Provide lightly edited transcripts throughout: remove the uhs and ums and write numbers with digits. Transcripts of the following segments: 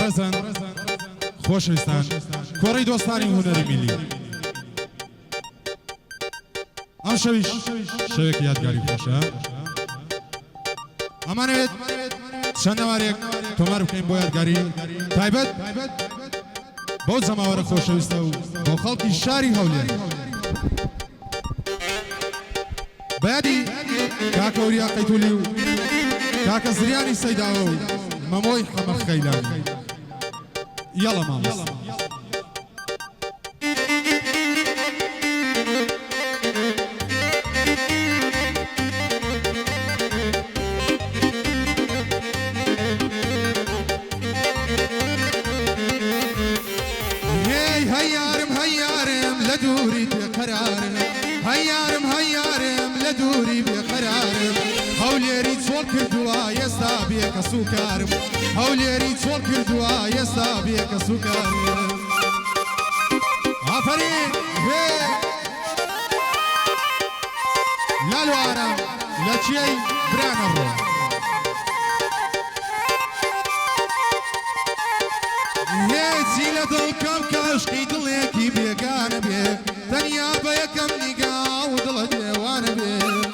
بەڕێزان خۆشەویستان کۆڕەی دۆستانی هونەری میلی ئەم شەویش شەوێکی یادگاری خۆشە ئەمانەوێت چەند نەوارێک تۆمار بکەین بۆ یادگاری تایبەت بۆ جەماوەرە خۆشەویستە و بۆ خەڵکی شاری هەولێر بەیادی کاکە ورییا قەیتولی و کاکە زریانی سەیداوە و مەمۆی حەمە خەیلانی یاڵە مامۆس لدوري بقرارم هيارم لدوري بقرارم هوليري تول كردوا يستا بيك سوكارم هوليري تول كردوا يستا بيك سوكارم آفرين لالو عرم لچي برانا رو زيلة دلكم كاشقي دليكي بيقانا بيه دنيا بيكم نقا ودل ديوانا بيه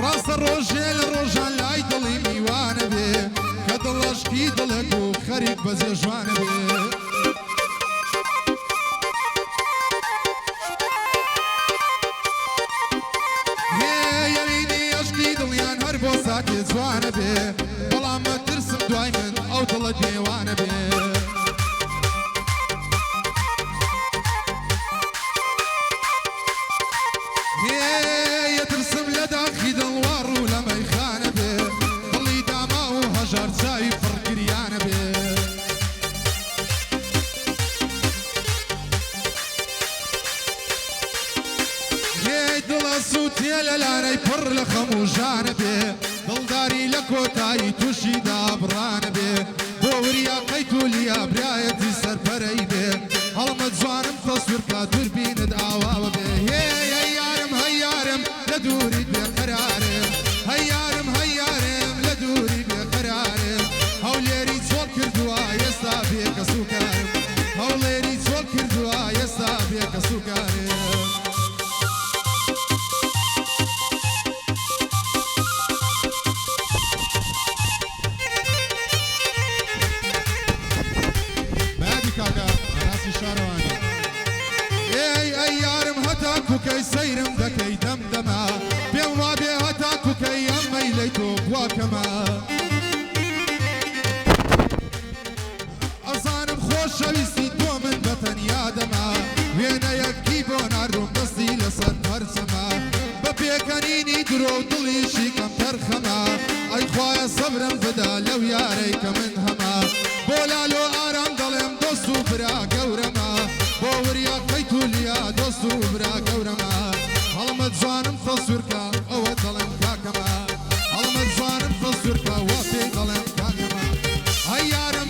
راس الرجال لاي دلي ميوانا بيه كدلشكي دلكو خريق بزي جوانا بيه يميني اشقي دليان هربو ساكت جوانا بيه بلا ما ترسم دايما او دل ديوانا بيه لالاني بر لخموجان بيه دلداري لكوتاي توشي دابران بيه بوريا قيتوليا برايتي سربري بيه هلمت زوانم تصوير كادور بين دعوة بيه هيارم لدوري بقرارم هيارم لدوري بقرارم هوليري تول كردوا يستا بيك سوكارم هوليري تول كردوا يستا بيك سوكارم كي سيرم دكي دمدما بيوما بيهتاكو كي يمي ليتو بواكما أصانم خوش شويستي دو من بطن يادما وينا يكي بونا روم دستي لسر مرسما ببيكنيني درو دليشي كم ترخما أي خوايا صبرم بدا لو ياريك من هما بولالو آرام دلم دوستو برا قورما بوريا قيتوليا دوستو برا قورما هلمت زانم تصويركا او دلم كاكما هلمت زانم تصويركا وفي دلم كاكما هيارم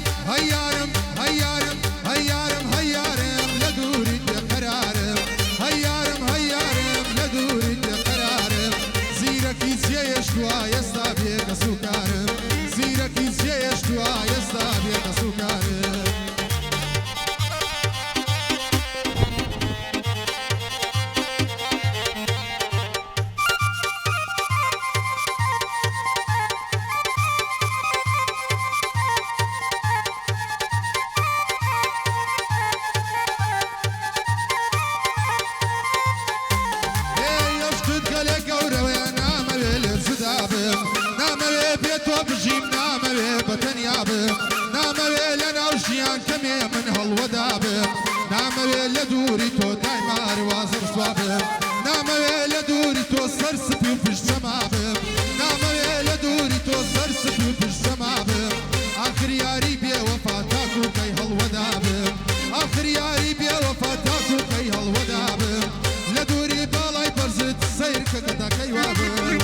لدوري بقرارم هيارم لدوري بقرارم زيركي زيشتوا يستا بيك سوكارم زيركي زيشتوا يستا بيك سوكارم من هالودابم ناموي لدوري تو دايمار وازر صوابم ناموي لدوري تو سرسبي وفيش سمابم ناموي لدوري تو سرسبي وفيش سمابم آخر ياري بيا وفاتاكو كي هالودابم آخر ياري بيا وفاتاكو كي هالودابم لدوري بالاي برزت سير كدا كي وابم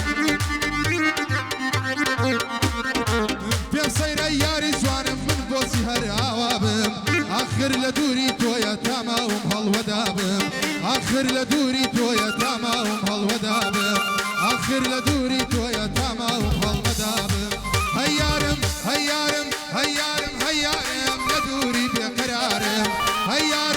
بيا سير ياري زوانم من بوسي هرعوابم آخر لدوري تويا تمام هالودابم آخر لدوري تويا تمام هالودابم آخر لدوري تويا تمام هالودابم هيا هيارم هيارم هيارم لدوري بقرارم هيارم